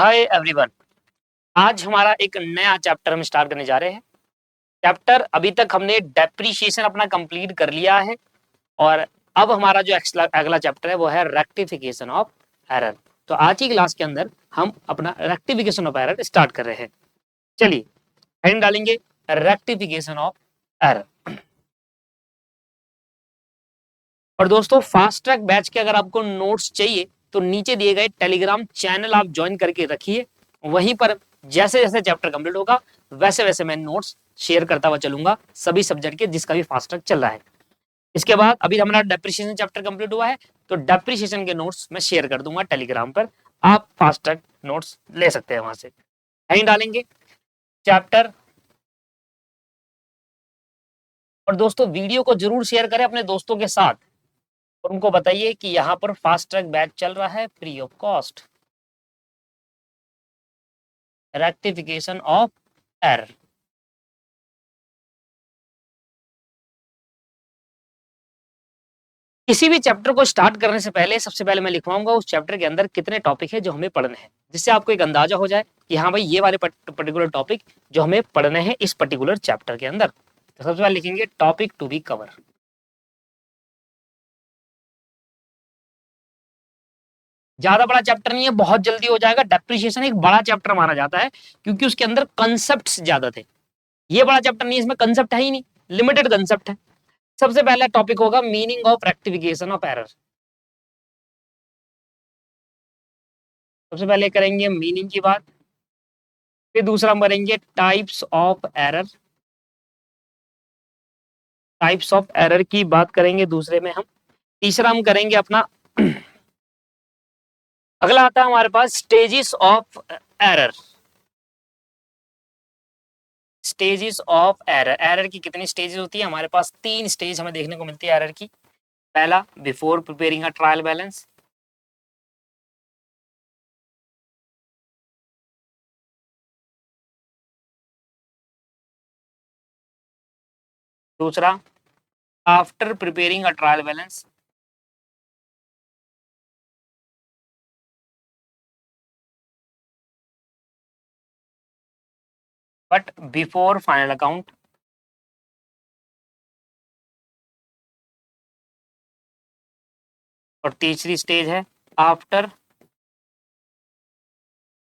Hi everyone. आज हमारा एक नया चैप्टर हम स्टार्ट करने जा रहे हैं। चैप्टर अभी तक हमने डेप्रिसिएशन अपना कंप्लीट कर लिया है और अब हमारा जो अगला चैप्टर है वो है रेक्टिफिकेशन ऑफ एरर। तो आज की क्लास के अंदर हम अपना रेक्टिफिकेशन ऑफ एरर स्टार्ट कर रहे हैं। चलिए हेडिंग डालेंगे रेक्टिफिकेशन ऑफ एरर। और दोस्तों फास्ट ट्रैक बैच के अगर आपको नोट्स चाहिए तो नीचे दिए गए टेलीग्राम चैनल आप ज्वाइन करके रखिए। वहीं पर जैसे जैसे चैप्टर कंप्लीट होगा वैसे वैसे मैं नोट्स शेयर करता हुआ चलूंगा सभी सब्जेक्ट के जिसका भी फास्ट ट्रैक चल रहा है। इसके बाद अभी हमारा डेप्रिसिएशन चैप्टर कंप्लीट हुआ है तो डेप्रिसिएशन के नोट्स मैं शेयर कर दूंगा टेलीग्राम पर। आप फास्ट ट्रैक नोट्स ले सकते हैं वहां से। कहीं डालेंगे चैप्टर। और दोस्तों वीडियो को जरूर शेयर करें अपने दोस्तों के साथ और उनको बताइए कि यहाँ पर फास्ट ट्रैक बैच चल रहा है free of cost. Rectification of error. किसी भी चैप्टर को स्टार्ट करने से पहले सबसे पहले मैं लिखवाऊंगा उस चैप्टर के अंदर कितने टॉपिक है जो हमें पढ़ने हैं, जिससे आपको एक अंदाजा हो जाए कि हाँ भाई ये वाले पर्टिकुलर टॉपिक जो हमें पढ़ने हैं इस पर्टिकुलर चैप्टर के अंदर। तो सबसे पहले लिखेंगे टॉपिक टू बी कवर। ज्यादा बड़ा चैप्टर नहीं है, बहुत जल्दी हो जाएगा। डेप्रिसिएशन एक बड़ा चैप्टर माना जाता है क्योंकि उसके अंदर कंसेप्ट ज्यादा थे। ये बड़ा चैप्टर नहीं है, इसमें कंसेप्ट है ही नहीं, लिमिटेड कंसेप्ट है। सबसे पहला टॉपिक होगा meaning of rectification of error. सबसे पहले करेंगे मीनिंग की बात, फिर दूसरा हम करेंगे types of error. Types of error की बात करेंगे दूसरे में हम। तीसरा हम करेंगे अपना अगला आता है हमारे पास stages of error. Stages of error, error की कितनी स्टेजेस होती है हमारे पास? तीन स्टेज हमें देखने को मिलती है एरर की। पहला before preparing a trial balance. दूसरा after preparing a trial balance. But before final account. और तीसरी स्टेज है आफ्टर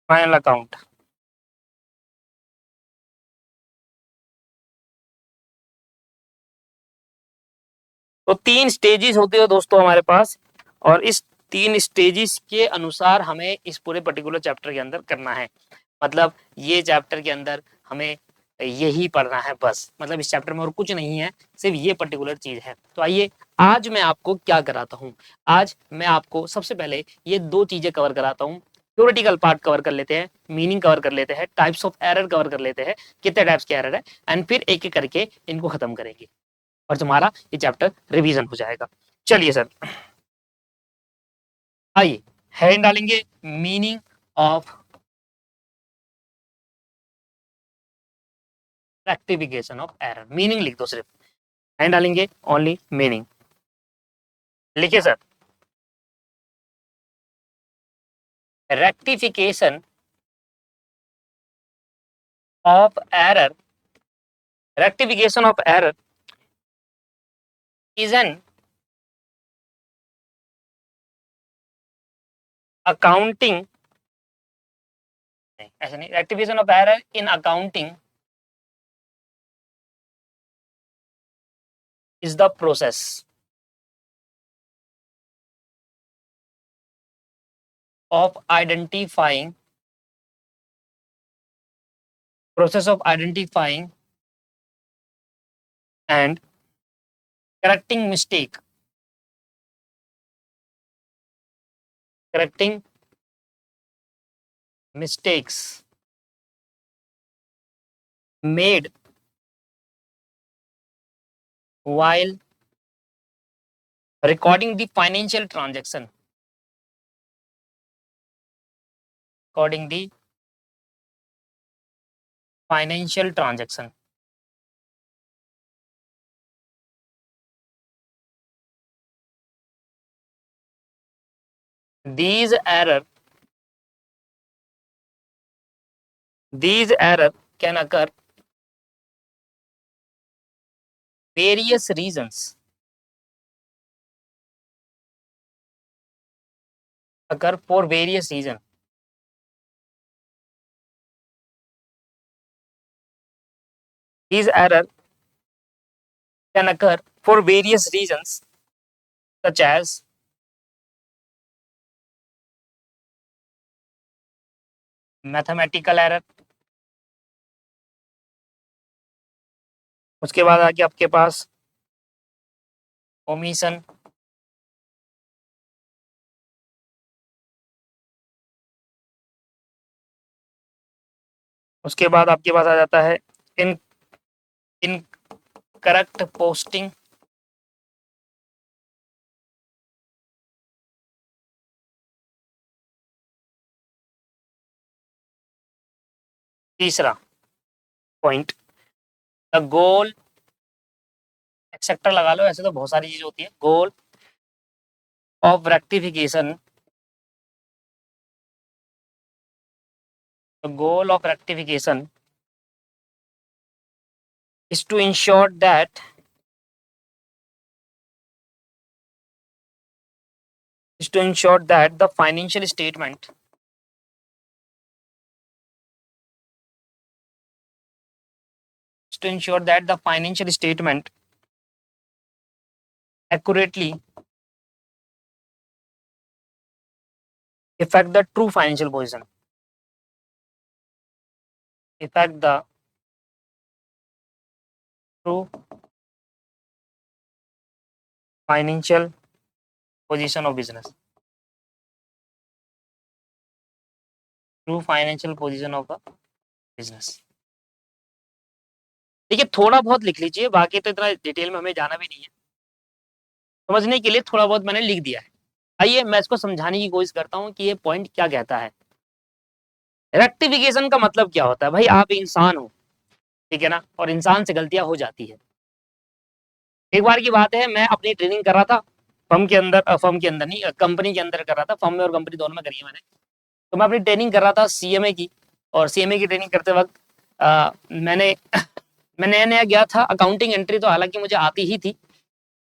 फाइनल अकाउंट। तो तीन स्टेजेस होते हैं दोस्तों हमारे पास और इस तीन स्टेजेस के अनुसार हमें इस पूरे पर्टिकुलर चैप्टर के अंदर करना है। मतलब ये चैप्टर के अंदर हमें यही पढ़ना है बस, मतलब इस चैप्टर में और कुछ नहीं है, सिर्फ ये पर्टिकुलर चीज है। तो आइए आज मैं आपको क्या कराता हूँ। आज मैं आपको सबसे पहले ये दो चीजें कवर कराता हूँ। थ्योरेटिकल पार्ट कवर कर लेते हैं, मीनिंग कवर कर लेते हैं, टाइप्स ऑफ एरर कवर कर लेते हैं, कितने टाइप्स के एरर है, एंड फिर एक एक करके इनको खत्म करेंगे और तुम्हारा ये चैप्टर रिवीजन हो जाएगा। चलिए सर आइए हेडिंग डालेंगे meaning of rectification of error. Meaning लिख दो सिर्फ, हेडिंग डालेंगे ओनली मीनिंग। लिखिए sir rectification of error. Rectification of error is an accounting, ऐसा नहीं, rectification of error in accounting is the process of identifying process of identifying and correcting mistake, correcting mistakes made while recording the financial transaction, recording the financial transaction. These error These error can occur various reasons. Occur for various reasons. These error can occur for various reasons such as mathematical error, उसके बाद आगे आपके पास omission, उसके बाद आपके पास आ जाता है इन incorrect posting, तीसरा पॉइंट द गोल एक्सेप्टर लगा लो, ऐसे तो बहुत सारी चीज होती है। Goal of rectification, the goal of rectification is to ensure that the financial statement accurately affect the true financial position, affect the true financial position of business, true financial position of a business। देखिए थोड़ा बहुत लिख लीजिए, बाकी तो इतना detail में हमें जाना भी नहीं है, समझने के लिए थोड़ा बहुत मैंने लिख दिया है। आइए मैं इसको समझाने की कोशिश करता हूँ कि ये पॉइंट क्या कहता है। रेक्टिफिकेशन का मतलब क्या होता है? भाई आप इंसान हो, ठीक है ना, और इंसान से गलतियां हो जाती है। एक बार की बात है, मैं अपनी ट्रेनिंग कर रहा था फर्म के अंदर नहीं, कंपनी के अंदर कर रहा था, फर्म में और कंपनी दोनों में करी है मैंने। तो मैं अपनी ट्रेनिंग कर रहा था सीएमए की, और सीएमए की ट्रेनिंग करते वक्त मैंने मैं नया नया गया था। अकाउंटिंग एंट्री तो हालांकि मुझे आती ही थी,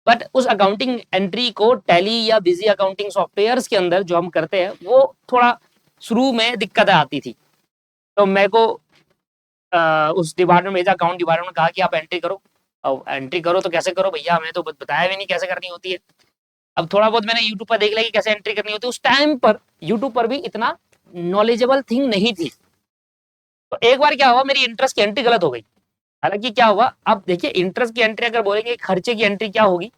बट उस अकाउंटिंग एंट्री को टैली या बिजी अकाउंटिंग सॉफ्टवेयर्स के अंदर जो हम करते हैं वो थोड़ा शुरू में दिक्कतें आती थी। तो मेरे को उस डिपार्टमेंट में, अकाउंट डिपार्टमेंट में कहा कि आप एंट्री करो। अब एंट्री करो तो कैसे करो भैया, हमें तो बताया भी नहीं कैसे करनी होती है। अब थोड़ा बहुत मैंने यूट्यूब पर देख लिया कि कैसे एंट्री करनी होती है। उस टाइम पर यूट्यूब पर भी इतना नॉलेजेबल थिंग नहीं थी। तो एक बार क्या हुआ, मेरी इंटरेस्ट की एंट्री गलत हो गई। हालांकि क्या हुआ, अब देखिए इंटरेस्ट की एंट्री अगर बोलेंगे खर्चे की एंट्री क्या होगी,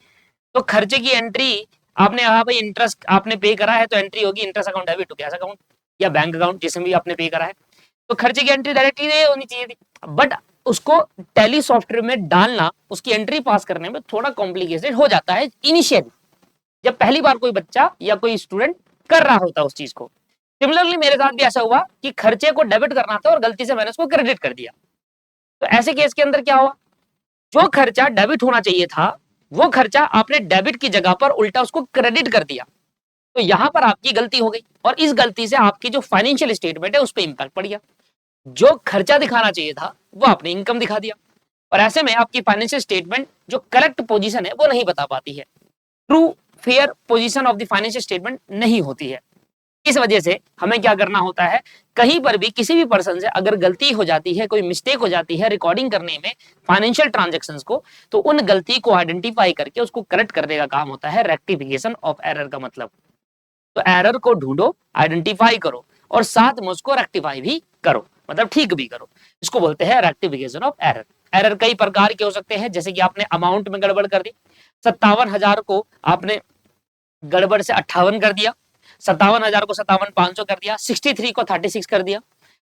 तो खर्चे की एंट्री आपने, हाँ भाई इंटरेस्ट आपने पे करा है तो एंट्री होगी interest account debit to cash account या बैंक अकाउंट जिसमें भी आपने पे करा है। तो खर्चे की एंट्री डायरेक्टली नहीं होनी चाहिए थी, बट उसको टैली सॉफ्टवेयर में डालना, उसकी एंट्री पास करने में थोड़ा कॉम्प्लिकेटेड हो जाता है इनिशियली, जब पहली बार कोई बच्चा या कोई स्टूडेंट कर रहा होता है उस चीज को। सिमिलरली मेरे साथ भी ऐसा हुआ कि खर्चे को डेबिट करना था और गलती से मैंने उसको क्रेडिट कर दिया। तो ऐसे केस के अंदर क्या हुआ, जो खर्चा डेबिट होना चाहिए था वो खर्चा आपने डेबिट की जगह पर उल्टा उसको क्रेडिट कर दिया। तो यहां पर आपकी गलती हो गई, और इस गलती से आपकी जो फाइनेंशियल स्टेटमेंट है उस पर इंपैक्ट पड़ गया। जो खर्चा दिखाना चाहिए था वो आपने इनकम दिखा दिया, और ऐसे में आपकी फाइनेंशियल स्टेटमेंट जो करेक्ट पोजीशन है वो नहीं बता पाती है, true fair position of the financial statement नहीं होती है। इस वजह से हमें क्या करना होता है, कहीं पर भी किसी भी पर्सन से अगर गलती हो जाती है, कोई मिस्टेक हो जाती है रिकॉर्डिंग करने में फाइनेंशियल ट्रांजैक्शंस को, तो उन गलती को आइडेंटिफाई करके उसको करेक्ट करने का काम होता है रेक्टिफिकेशन ऑफ एरर का मतलब। तो एरर को ढूंढो, आइडेंटिफाई करो, और साथ में उसको रेक्टिफाई भी करो, मतलब ठीक भी करो। इसको बोलते हैं रेक्टिफिकेशन ऑफ एरर। एरर कई प्रकार के हो सकते हैं, जैसे कि आपने अमाउंट में गड़बड़ कर दी, 57,000 को आपने गड़बड़ से 58 कर दिया, 57,000 को 57,500 कर दिया, 63 को 36 कर दिया।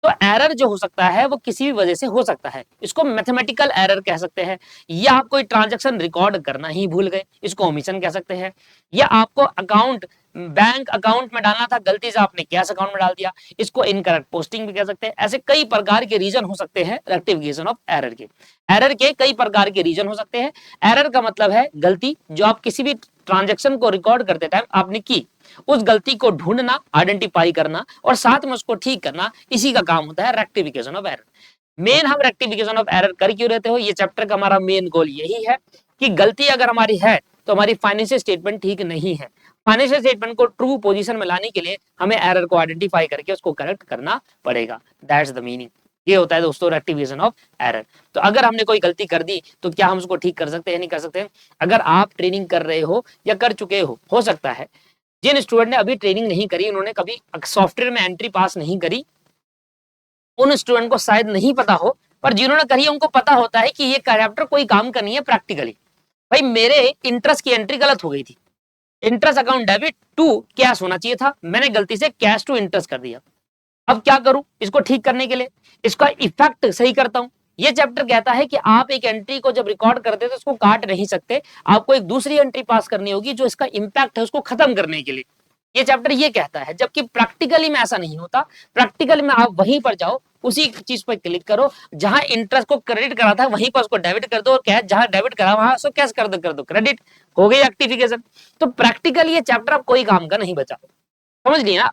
तो एरर जो हो सकता है वो किसी भी वजह से हो सकता है, इसको मैथमेटिकल एरर कह सकते हैं, या आप कोई ट्रांजैक्शन रिकॉर्ड करना ही भूल गए, इसको ओमिशन कह सकते हैं, या आपको अकाउंट बैंक अकाउंट में डालना था, गलती से आपने कैश अकाउंट में डाल दिया, इसको इनकरेक्ट पोस्टिंग भी कह सकते हैं। ऐसे कई प्रकार के रीजन हो सकते हैं रेक्टिफिकेशन ऑफ एरर के। एरर के कई प्रकार के रीजन हो सकते हैं। एरर का मतलब है गलती जो आप किसी भी ट्रांजैक्शन को रिकॉर्ड करते टाइम आपने की, उस गलती को ढूंढना, आइडेंटिफाई करना और साथ में उसको ठीक करना, इसी का काम होता है रेक्टिफिकेशन ऑफ एरर। मेन हम रेक्टिफिकेशन ऑफ एरर कर क्यों रहते हो, ये चैप्टर का हमारा मेन गोल यही है कि गलती अगर हमारी है तो हमारी फाइनेंशियल स्टेटमेंट ठीक नहीं है। फाइनेंशियल स्टेटमेंट को ट्रू पोजीशन में लाने के लिए हमें एरर को आइडेंटिफाई करके उसको करेक्ट करना पड़ेगा। That's the meaning. ये होता है दोस्तों रेक्टिफिकेशन ऑफ एरर। तो अगर हमने कोई गलती कर दी तो क्या हम उसको ठीक कर सकते हैं, नहीं कर सकते? अगर आप ट्रेनिंग कर रहे हो या कर चुके हो सकता है जिन स्टूडेंट ने अभी ट्रेनिंग नहीं करी, उन्होंने कभी सॉफ्टवेयर में एंट्री पास नहीं करी, उन स्टूडेंट को शायद नहीं पता हो, पर जिन्होंने करी उनको पता होता है कि ये चैप्टर कोई काम का नहीं है प्रैक्टिकली। भाई मेरे इंटरेस्ट की एंट्री गलत हो गई थी, interest account debit to cash होना चाहिए था, मैंने गलती से कैश टू इंटरेस्ट कर दिया। अब क्या करूं इसको ठीक करने के लिए? इसका इफेक्ट सही करता हूं। ये चैप्टर कहता है कि आप एक एंट्री को जब रिकॉर्ड करते हैं तो उसको काट नहीं सकते, आपको एक दूसरी एंट्री पास करनी होगी जो इसका इंपैक्ट है उसको खत्म करने के लिए। ये चैप्टर ये कहता है, जबकि प्रैक्टिकली में ऐसा नहीं होता। प्रैक्टिकली में आप वहीं पर जाओ, उसी चीज पर क्लिक करो, जहां इंटरेस्ट को क्रेडिट करा था वहीं पर उसको डेबिट कर दो, और कैश जहां डेबिट करा वहां उसको कैश कर दो क्रेडिट, हो गई एक्टिफिकेशन। तो प्रैक्टिकली ये चैप्टर अब कोई काम का नहीं बचा। समझ लिया ना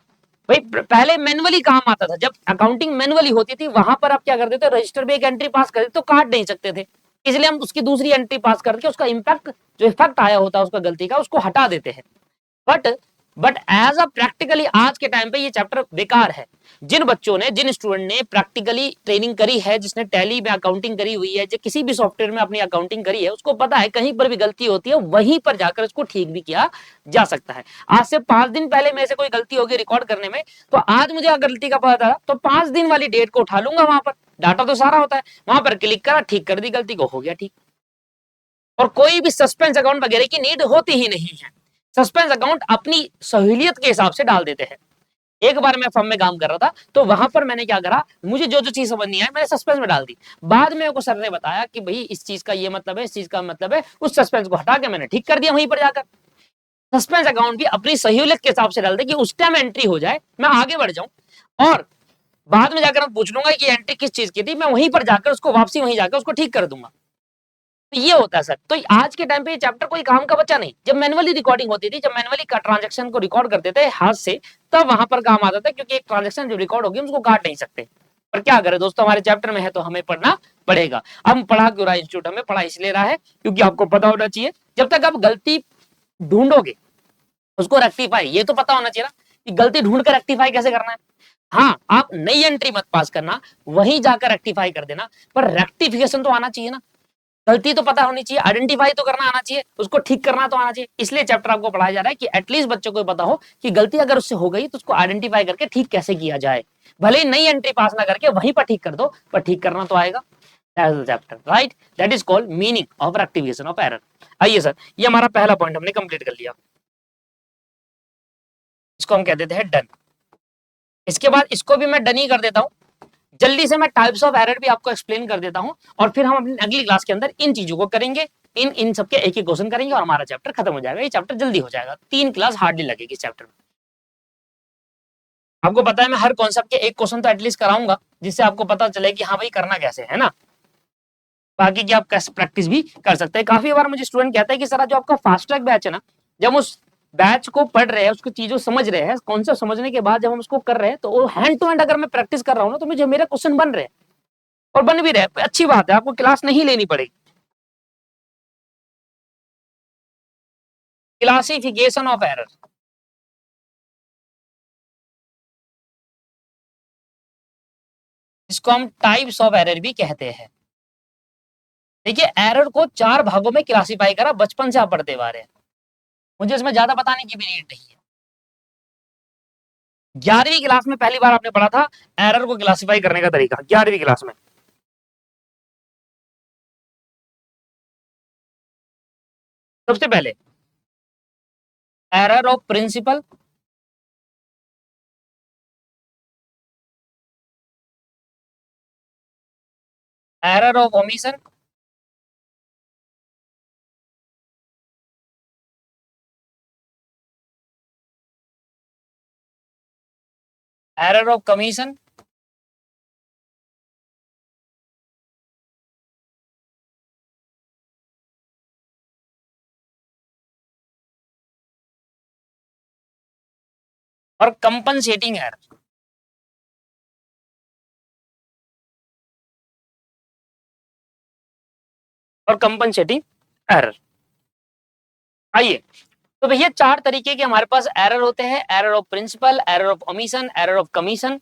भाई? पहले मैनुअली काम आता था, जब अकाउंटिंग मैनुअली होती थी वहां पर आप क्या करते थे, रजिस्टर में एक एंट्री पास करते तो काट नहीं सकते थे, इसलिए हम उसकी दूसरी एंट्री पास करके उसका इंपैक्ट, जो इफेक्ट आया होता है उसका गलती का, उसको हटा देते हैं। But but as a practically आज के टाइम पे ये चैप्टर बेकार है। जिन बच्चों ने, जिन स्टूडेंट ने प्रैक्टिकली ट्रेनिंग करी है, जिसने टैली में अकाउंटिंग करी हुई है, जो किसी भी सॉफ्टवेयर में अपनी अकाउंटिंग करी है, उसको पता है कहीं पर भी गलती होती है वहीं पर जाकर उसको ठीक भी किया जा सकता है। आज से 5 दिन पहले मेरे से कोई गलती होगी रिकॉर्ड करने में, तो आज मुझे गलती का पता था तो 5 दिन वाली डेट को उठा लूंगा, वहां पर डाटा तो सारा होता है, वहां पर क्लिक करा, ठीक कर दी गलती को, हो गया ठीक। और कोई भी सस्पेंस अकाउंट वगैरह की नीड होती ही नहीं है। सस्पेंस अकाउंट अपनी सहूलियत के हिसाब से डाल देते हैं। एक बार मैं फर्म में काम कर रहा था तो वहां पर मैंने क्या करा, मुझे जो जो चीज समझ नहीं आई मैंने सस्पेंस में डाल दी। बाद में सर ने बताया कि भाई इस चीज का ये मतलब है, इस चीज का मतलब है, उस सस्पेंस को हटा के मैंने ठीक कर दिया वहीं पर जाकर। सस्पेंस अकाउंट भी अपनी सहूलियत के हिसाब से डाल दे कि उस टाइम एंट्री हो जाए, मैं आगे बढ़ जाऊं, और बाद में जाकर मैं पूछ लूंगा कि एंट्री किस चीज की थी, मैं वहीं पर जाकर उसको वापसी वहीं जाकर उसको ठीक कर दूंगा। तो ये होता है सर। तो आज के टाइम पे ये चैप्टर कोई काम का बच्चा नहीं। जब मैनुअली रिकॉर्डिंग होती थी, जब मैनुअली ट्रांजेक्शन को रिकॉर्ड करते थे हाथ से, तब वहां पर काम आता था, क्योंकि एक ट्रांजेक्शन जो रिकॉर्ड होगी उसको काट नहीं सकते। पर क्या करें दोस्तों, हमारे चैप्टर में है तो हमें पढ़ना पड़ेगा। हम पढ़ा क्यों रहा है इंस्टीट्यूट, हमें पढ़ा इसलिए रहा है क्योंकि आपको पता होना चाहिए, जब तक आप गलती ढूंढोगे उसको रेक्टिफाई, ये तो पता होना चाहिए ना कि गलती ढूंढ कर रेक्टिफाई कैसे करना है। हाँ, आप नई एंट्री मत पास करना, वहीं जाकर रेक्टिफाई कर देना, पर रेक्टिफिकेशन तो आना चाहिए ना। गलती तो पता होनी चाहिए, आइडेंटिफाई तो करना आना चाहिए, उसको ठीक करना तो आना चाहिए। इसलिए चैप्टर आपको पढ़ाया जा रहा है कि एटलीस्ट बच्चों को पता हो कि गलती अगर उससे हो गई तो उसको आइडेंटिफाई करके ठीक कैसे किया जाए। भले ही नई एंट्री पास ना करके वहीं पर ठीक कर दो, पर ठीक करना तो आएगा। That is the chapter, right? That is called meaning of rectification of error. आइए सर, ये हमारा पहला पॉइंट हमने कंप्लीट कर लिया, इसको हम कह देते हैं डन। इसके बाद इसको भी मैं डन ही कर देता हूं। जल्दी से मैं टाइप्स ऑफ एरर भी आपको एक्सप्लेन कर देता हूं, और फिर हम अपनी अगली क्लास के अंदर इन चीजों को करेंगे। इन सबके एक एक क्वेश्चन करेंगे और हमारा चैप्टर खत्म हो जाएगा। ये चैप्टर जल्दी हो जाएगा, 3 क्लास हार्डली लगेगी इस चैप्टर में। आपको पता है मैं हर कॉन्सेप्ट के एक क्वेश्चन तो एटलीस्ट कराऊंगा, जिससे आपको पता चले कि हाँ भाई करना कैसे है ना। बाकी की आप कैसे प्रैक्टिस भी कर सकते हैं। काफी बार मुझे स्टूडेंट कहता है कि सर जो आपका फास्ट ट्रैक बैच है ना, जब उस बैच को पढ़ रहे हैं, उसको चीजों समझ रहे हैं, कॉन्सेप्ट समझने के बाद जब हम उसको कर रहे हैं, तो वो हैंड टू हैंड अगर मैं प्रैक्टिस कर रहा हूँ ना, तो मुझे मेरे क्वेश्चन बन रहे हैं और बन भी रहे। अच्छी बात है, आपको क्लास नहीं लेनी पड़ेगी। क्लासिफिकेशन ऑफ एरर, इसको हम टाइप्स ऑफ एरर भी कहते हैं। देखिए एरर को 4 भागों में क्लासिफाई करा, बचपन से आप पढ़ते आ रहे हैं, मुझे इसमें ज्यादा बताने की भी नीड नहीं है। 11वीं क्लास में पहली बार आपने पढ़ा था एरर को क्लासिफाई करने का तरीका, 11वीं क्लास में। सबसे पहले error of principle, error of omission, error of commission, और कंपनसेटिंग एरर। और कंपनसेटिंग एरर। आइए, तो भैया चार तरीके के हमारे पास एरर होते हैं, error of principle, error of omission, error of commission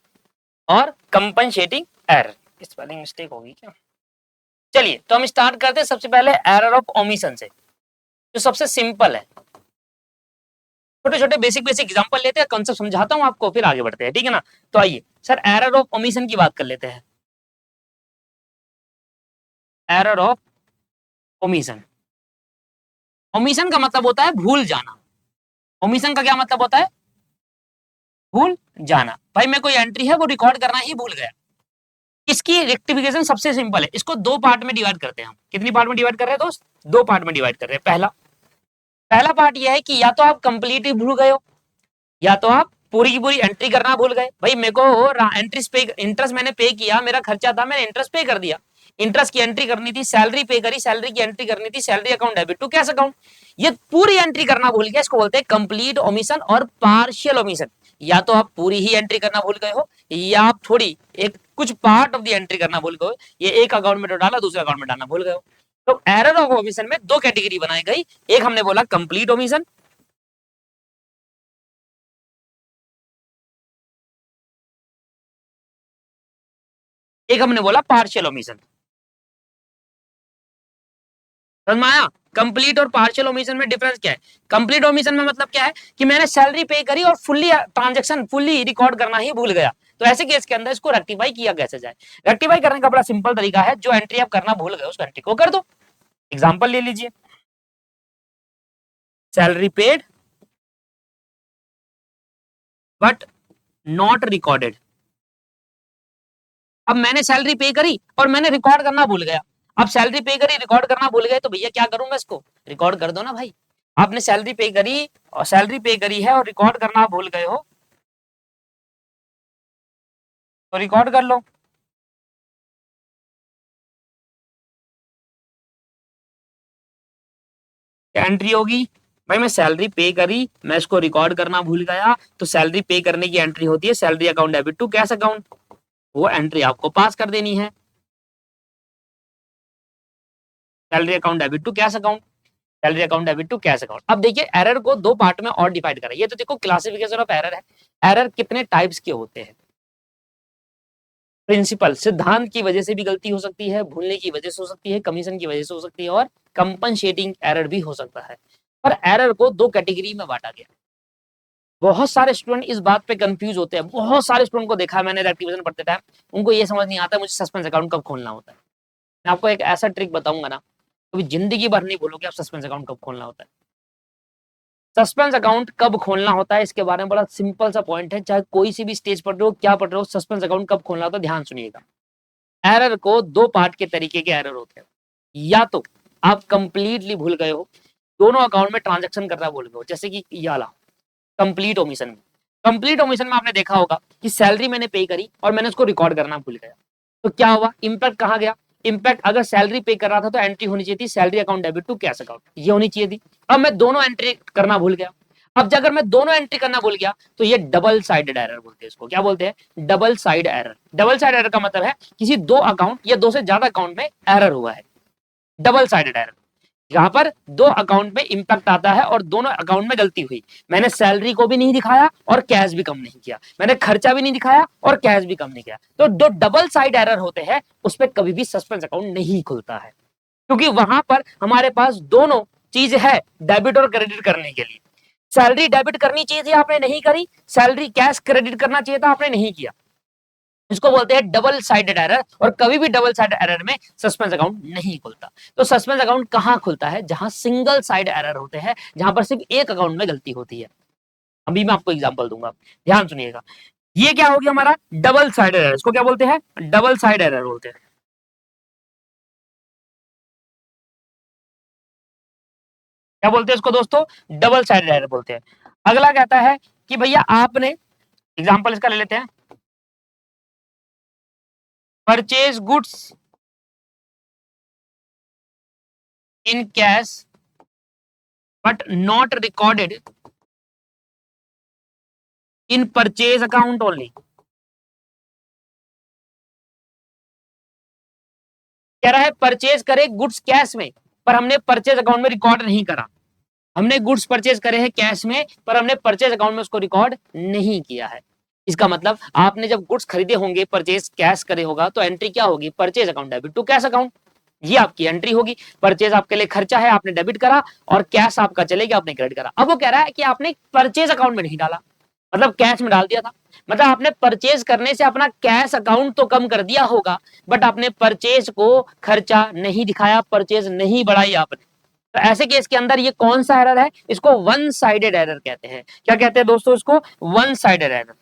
और कंपनसेटिंग एरर। स्पेलिंग मिस्टेक होगी क्या? चलिए, तो हम स्टार्ट करते हैं सबसे पहले एरर ऑफ ओमिशन से, जो सबसे सिंपल है। छोटे छोटे बेसिक बेसिक एग्जांपल लेते हैं, कॉन्सेप्ट समझाता हूं आपको, फिर आगे बढ़ते हैं, ठीक है ना। तो आइए सर, एरर ऑफ ओमिशन की बात कर लेते हैं। एरर ऑफ ओमिशन, ओमिशन का मतलब होता है भूल जाना। ओमिशन का क्या मतलब होता है? भूल जाना। भाई मैं कोई एंट्री है वो रिकॉर्ड करना ही भूल गया, इसकी रेक्टिफिकेशन सबसे सिंपल है। इसको दो पार्ट में डिवाइड करते हैं हम। कितनी पार्ट में डिवाइड कर रहे हैं दोस्त? दो पार्ट में डिवाइड कर रहे हैं। पहला पहला पार्ट यह है कि या तो आप कंप्लीटली भूल गए हो, या तो आप पूरी की पूरी एंट्री करना भूल गए। भाई मेरे को इंटरेस्ट पे, इंटरेस्ट मैंने पे किया, मेरा खर्चा था, मैंने इंटरेस्ट पे कर दिया, इंटरेस्ट की एंट्री करनी थी, सैलरी पे करी, सैलरी की एंट्री करनी थी, salary account debit to cash account, ये पूरी एंट्री करना भूल गया। इसको बोलते हैं कंप्लीट ओमिशन और पार्शियल ओमिशन। या तो आप पूरी ही एंट्री करना भूल गए हो, या आप थोड़ी एक कुछ पार्ट ऑफ द एंट्री करना भूल गए हो, ये एक अकाउंट में तो डाला, दूसरे अकाउंट में डालना भूल गए हो। तो एरर ऑफ ओमिशन में दो कैटेगरी बनाई गई। एक हमने बोला कंप्लीट ओमिशन, एक हमने बोला पार्शियल ओमिशन। समझ में आया? कंप्लीट और पार्शियल ओमिशन में डिफरेंस क्या है? कंप्लीट ओमिशन में मतलब क्या है कि मैंने सैलरी पे करी और फुल्ली ट्रांजैक्शन फुल्ली रिकॉर्ड करना ही भूल गया। तो ऐसे केस के अंदर इसको रेक्टिफाई किया कैसे जाए? रेक्टिफाई करने का बड़ा सिंपल तरीका है, जो एंट्री आप करना भूल गए उस एंट्री को कर दो। एग्जांपल ले लीजिए, salary paid but not recorded. अब मैंने सैलरी पे करी और मैंने रिकॉर्ड करना भूल गया। अब सैलरी पे करी, रिकॉर्ड करना भूल गए, तो भैया क्या करूं मैं? इसको रिकॉर्ड कर दो ना भाई। आपने सैलरी पे करी और सैलरी पे करी है और रिकॉर्ड करना भूल गए हो, तो रिकॉर्ड कर लो। क्या एंट्री होगी? भाई मैं सैलरी पे करी, मैं इसको रिकॉर्ड करना भूल गया, तो सैलरी पे करने की एंट्री होती है salary account debit to cash account. वो एंट्री आपको पास कर देनी है, salary account debit to cash account, salary account debit to cash account. अब देखिए एरर को दो पार्ट में और डिवाइड करें। ये तो देखो क्लासिफिकेशन ऑफ एरर है। एरर कितने टाइप्स के होते हैं? प्रिंसिपल, सिद्धांत की वजह से भी गलती हो सकती है, भूलने की वजह से हो सकती है, कमीशन की वजह से हो सकती है, और कंपनसेटिंग एरर भी हो सकता है। पर एरर को दो कैटेगरी में बांटा गया। बहुत सारे स्टूडेंट इस बात पे कंफ्यूज होते हैं। बहुत सारे स्टूडेंट को देखा है मैंने रेक्टिफिकेशन पढ़ते टाइम, उनको ये समझ नहीं आता मुझे सस्पेंस अकाउंट कब खोलना होता है। मैं आपको एक ऐसा ट्रिक बताऊंगा ना, कभी जिंदगी भर नहीं बोलोगे आप सस्पेंस अकाउंट कब खोलना होता है। सस्पेंस अकाउंट कब खोलना होता है इसके बारे में बड़ा सिंपल सा पॉइंट है। चाहे कोई सी भी स्टेज पढ़ रहे हो, क्या पढ़ रहे हो, सस्पेंस अकाउंट कब खोलना होता है ध्यान सुनिएगा। एरर को दो पार्ट के तरीके के एरर होते हैं। या तो आप कंप्लीटली भूल गए हो, दोनों अकाउंट में ट्रांजेक्शन करना भूल गए हो, जैसे कि ये वाला कंप्लीट ओमिशन में। कंप्लीट ओमिशन में आपने देखा होगा कि सैलरी मैंने पे करी और मैंने उसको रिकॉर्ड करना भूल गया, तो क्या हुआ? इंपैक्ट कहाँ गया? इंपैक्ट, अगर सैलरी पे कर रहा था तो एंट्री होनी चाहिए थी salary account debit to cash account, ये होनी चाहिए थी। अब मैं दोनों एंट्री करना भूल गया। अब अगर मैं दोनों एंट्री करना भूल गया तो ये डबल साइडेड एरर बोलते हैं इसको। क्या बोलते हैं? Double side error. Double side error का मतलब है किसी दो अकाउंट या दो से ज्यादा अकाउंट में एरर हुआ है, डबल साइडेड एरर। यहाँ पर दो अकाउंट में इंपैक्ट आता है और दोनों अकाउंट में गलती हुई। मैंने सैलरी को भी नहीं दिखाया और कैश भी कम नहीं किया, मैंने खर्चा भी नहीं दिखाया और कैश भी कम नहीं किया। तो जो डबल साइड एरर होते हैं उस पर कभी भी सस्पेंस अकाउंट नहीं खुलता है, क्योंकि वहां पर हमारे पास दोनों चीज है डेबिट और क्रेडिट करने के लिए। सैलरी डेबिट करनी चाहिए थी, आपने नहीं करी, सैलरी कैश क्रेडिट करना चाहिए था, आपने नहीं किया। इसको बोलते हैं डबल साइडेड एरर, और कभी भी डबल साइडेड एरर में सस्पेंस अकाउंट नहीं खुलता। तो सस्पेंस अकाउंट कहां खुलता है? जहां सिंगल साइड एरर होते हैं, जहां पर सिर्फ एक अकाउंट में गलती होती है। अभी मैं आपको एग्जांपल दूंगा, ध्यान सुनिएगा। ये क्या हो गया हमारा? Double side error. इसको क्या बोलते हैं? डबल साइड एरर बोलते हैं। क्या बोलते हैं इसको दोस्तों? डबल साइड एरर बोलते हैं। अगला कहता है कि भैया आपने, एग्जांपल इसका ले लेते हैं, purchase goods in cash but not recorded in purchase account only. कह रहा है परचेज करे गुड्स कैश में, पर हमने परचेज अकाउंट में रिकॉर्ड नहीं करा। हमने गुड्स परचेज करे हैं कैश में, पर हमने परचेज अकाउंट में उसको रिकॉर्ड नहीं किया है। इसका मतलब आपने जब गुड्स खरीदे होंगे, परचेज कैश करे होगा, तो एंट्री क्या होगी? Purchase account debit to cash account, ये आपकी एंट्री होगी। परचेज आपके लिए खर्चा है, आपने डेबिट करा, और कैश आपका चलेगा, आपने क्रेडिट करा। अब वो कह रहा है कि आपने परचेज अकाउंट में नहीं डाला, मतलब कैश में डाल दिया था। मतलब आपने परचेज करने से अपना कैश अकाउंट तो कम कर दिया होगा, बट आपने परचेज को खर्चा नहीं दिखाया, परचेज नहीं बढ़ाई आपने। तो ऐसे केस के अंदर ये कौन सा एरर है? इसको वन साइडेड एरर कहते हैं। क्या कहते हैं दोस्तों? इसको वन साइडेड एरर।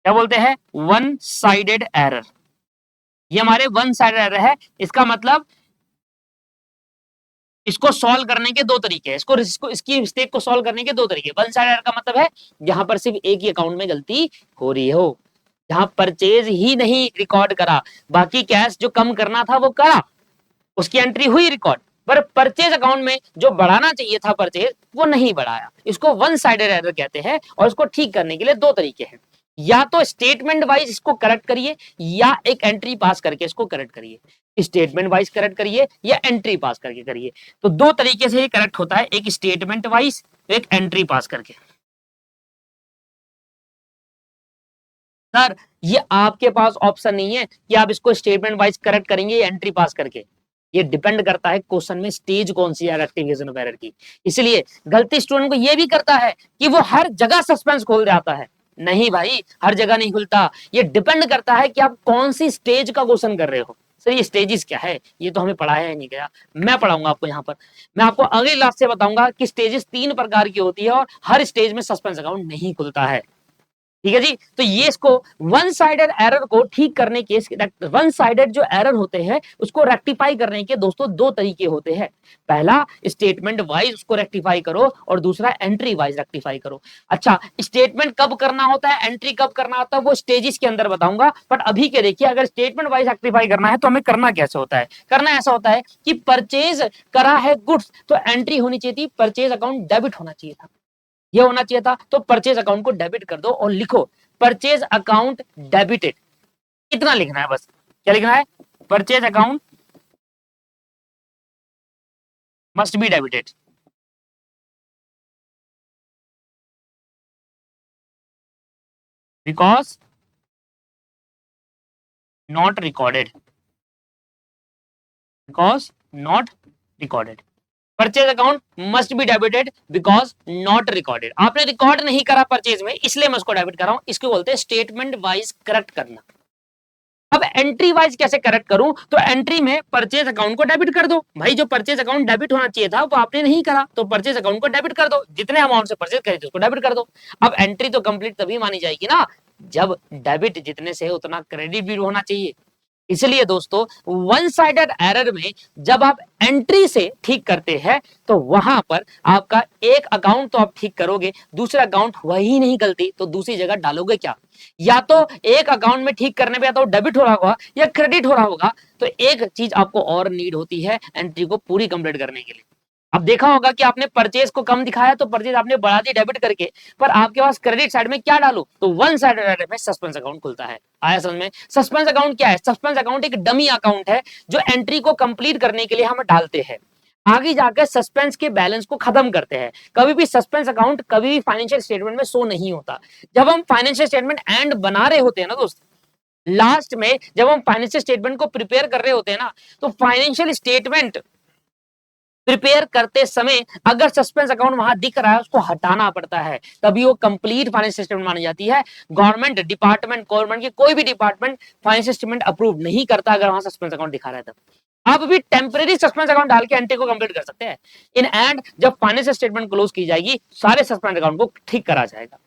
क्या बोलते हैं? One sided error. ये हमारे वन साइडेड एरर है। इसका मतलब इसको सॉल्व करने के दो तरीके हैं। इसको इसकी मिस्टेक को सॉल्व करने के दो तरीके। वन साइड एरर का मतलब है जहां पर सिर्फ एक ही अकाउंट में गलती हो रही हो, जहां परचेज ही नहीं रिकॉर्ड करा, बाकी कैश जो कम करना था वो करा, उसकी एंट्री हुई रिकॉर्ड, पर परचेज अकाउंट में जो बढ़ाना चाहिए था परचेज, वो नहीं बढ़ाया। इसको वन साइडेड एरर कहते हैं। और इसको ठीक करने के लिए दो तरीके हैं। या तो स्टेटमेंट वाइज इसको करेक्ट करिए, या एक एंट्री पास करके इसको करेक्ट करिए। स्टेटमेंट वाइज करेक्ट करिए या एंट्री पास करके करिए। तो दो तरीके से ये करेक्ट होता है, एक स्टेटमेंट वाइज, एक एंट्री पास करके। सर ये आपके पास ऑप्शन नहीं है कि आप इसको स्टेटमेंट वाइज करेक्ट करेंगे या एंट्री पास करके। ये डिपेंड करता है क्वेश्चन में स्टेज कौन सी है रेक्टिफिकेशन ऑफ एरर की। इसलिए गलती स्टूडेंट को ये भी करता है कि वो हर जगह सस्पेंस खोल जाता है। नहीं भाई, हर जगह नहीं खुलता। ये डिपेंड करता है कि आप कौन सी स्टेज का क्वेश्चन कर रहे हो। सर ये स्टेजेस क्या है, ये तो हमें पढ़ाया ही नहीं गया। मैं पढ़ाऊंगा आपको यहाँ पर। मैं आपको अगली क्लास से बताऊंगा कि स्टेजेस तीन प्रकार की होती है और हर स्टेज में सस्पेंस अकाउंट नहीं खुलता है। ठीक है जी। तो ये इसको वन साइडेड एरर को ठीक करने के, वन साइडेड जो एरर होते हैं उसको रेक्टिफाई करने के दोस्तों दो तरीके होते हैं। पहला स्टेटमेंट वाइज उसको रेक्टिफाई करो, और दूसरा एंट्री वाइज रेक्टिफाई करो। अच्छा, स्टेटमेंट कब करना होता है, एंट्री कब करना होता है, वो स्टेजेस के अंदर बताऊंगा। बट अभी के देखिए, अगर स्टेटमेंट वाइज रेक्टिफाई करना है तो हमें करना कैसे होता है? करना ऐसा होता है कि परचेज करा है गुड्स, तो एंट्री होनी चाहिए थी परचेज अकाउंट डेबिट होना चाहिए था, ये होना चाहिए था। तो परचेज अकाउंट को डेबिट कर दो और लिखो परचेज अकाउंट डेबिटेड। इतना लिखना है बस। क्या लिखना है? Purchase account must be debited because not recorded, because not recorded. Purchase account must be debited because not recorded. आपने रिकॉर्ड नहीं करा परचेज में, इसलिए मैं उसको डेबिट कर रहा हूं। इसको बोलते हैं स्टेटमेंट वाइज करेक्ट करना। अब एंट्री वाइज कैसे करेक्ट करूं? तो एंट्री में परचेज अकाउंट को डेबिट कर दो। भाई जो परचेज अकाउंट डेबिट होना चाहिए था वो आपने नहीं करा, तो परचेज अकाउंट को डेबिट कर दो। जितने अमाउंट से परचेज करे थे उसको डेबिट कर दो। अब एंट्री तो कंप्लीट तभी मानी जाएगी ना जब डेबिट जितने से उतना क्रेडिट भी होना चाहिए। इसलिए दोस्तों वन साइडेड एरर में जब आप एंट्री से ठीक करते हैं तो वहां पर आपका एक अकाउंट तो आप ठीक करोगे, दूसरा अकाउंट हुआ ही नहीं गलती, तो दूसरी जगह डालोगे क्या? या तो एक अकाउंट में ठीक करने पे या तो डेबिट हो रहा होगा या क्रेडिट हो रहा होगा। तो एक चीज आपको और नीड होती है एंट्री को पूरी कंप्लीट करने के लिए। अब देखा होगा कि आपने परचेज को कम दिखाया तो परचेज आपने बढ़ा दी डेबिट करके, पर आपके पास क्रेडिट साइड में क्या डालू? तो वन साइड एरर में सस्पेंस अकाउंट खुलता है। आया समझ में? सस्पेंस अकाउंट क्या है? सस्पेंस अकाउंट एक डमी अकाउंट है जो एंट्री को कंप्लीट करने के लिए हम डालते हैं, आगे जाकर सस्पेंस के बैलेंस को खत्म करते हैं। कभी भी सस्पेंस अकाउंट कभी भी फाइनेंशियल स्टेटमेंट में शो नहीं होता। जब हम फाइनेंशियल स्टेटमेंट एंड बना रहे होते हैं ना दोस्त, लास्ट में जब हम फाइनेंशियल स्टेटमेंट को प्रिपेयर कर रहे होते हैं ना, तो फाइनेंशियल स्टेटमेंट प्रिपेयर करते समय अगर सस्पेंस अकाउंट वहां दिख रहा है उसको हटाना पड़ता है, तभी वो कंप्लीट फाइनेंशियल स्टेटमेंट मानी जाती है। गवर्नमेंट डिपार्टमेंट, गवर्नमेंट के कोई भी डिपार्टमेंट फाइनेंशियल स्टेटमेंट अप्रूव नहीं करता अगर वहां सस्पेंस अकाउंट दिखा रहा है। तब आप भी टेम्परेरी सस्पेंस अकाउंट डाल के एंट्री को कंप्लीट कर सकते हैं। इन एंड जब फाइनेंशियल स्टेटमेंट क्लोज की जाएगी सारे सस्पेंस अकाउंट को ठीक करा जाएगा।